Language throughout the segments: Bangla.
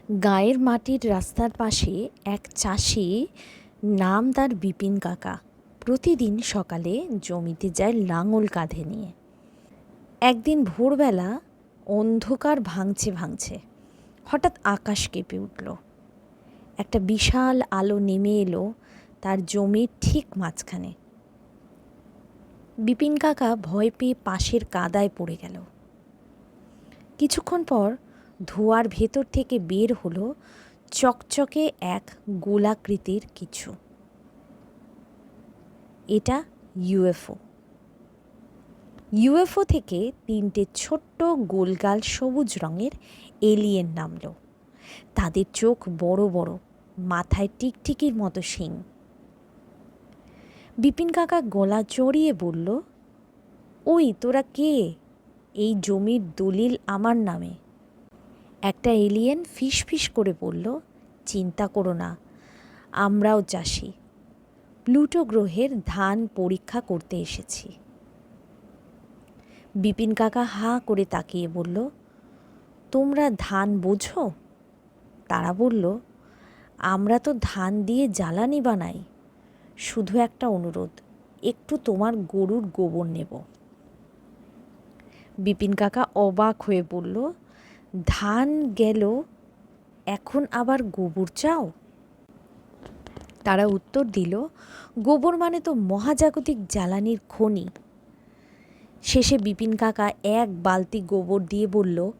গাঁয়ের মাটির রাস্তার পাশে এক চাষি, নাম তার বিপিন কাকা, প্রতিদিন সকালে জমিতে যায় লাঙল কাঁধে নিয়ে। একদিন ভোরবেলা অন্ধকার ভাঙছে ভাঙছে হঠাৎ আকাশ কেঁপে উঠল। একটা বিশাল আলো নেমে এলো তার জমির ঠিক মাঝখানে। বিপিন কাকা ভয় পেয়ে পাশের কাদায় পড়ে গেল। কিছুক্ষণ পর ধোঁয়ার ভেতর থেকে বের হলো চকচকে এক গোলাকৃতির কিছু। এটা ইউএফও। ইউএফও থেকে তিনটে ছোট্ট গোলগাল সবুজ রঙের এলিয়েন নামলো। তাদের চোখ বড় বড়, মাথায় টিকটিকির মতো শিং। বিপিন কাকা গলা চড়িয়ে বলল, ওই তোরা কে? এই জমির দলিল আমার নামে। একটা এলিয়েন ফিসফিস করে বলল, চিন্তা করো না, আমরাও চাষি, প্লুটো গ্রহের ধান পরীক্ষা করতে এসেছি। বিপিন কাকা হাঁ করে তাকিয়ে বলল, তোমরা ধান বোঝো? তারা বলল, আমরা তো ধান দিয়ে জ্বালানি বানাই। শুধু একটা অনুরোধ, একটু তোমার গরুর গোবর নেব। বিপিন কাকা অবাক হয়ে বলল, ধান গেল, এখন আবার গোবর চাও? তারা উত্তর দিল, গোবর মানে তো মহাজাগতিক জ্বালানির খনি। শেষে বিপিন কাকা এক বালতি গোবর দিয়ে বলল,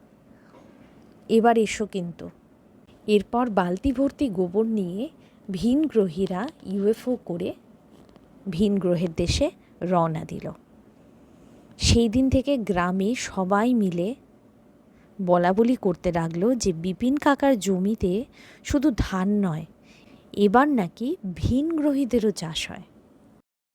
এবার এসো কিন্তু। এরপর বালতি ভর্তি গোবর নিয়ে ভিনগ্রহীরা ইউএফও করে ভিন গ্রহের দেশে রওনা দিল। সেই দিন থেকে গ্রামে সবাই মিলে বলাবলি করতে লাগলো যে বিপিন কাকার জমিতে শুধু ধান নয়, এবার নাকি ভিনগ্রহীদেরও চাষ হয়।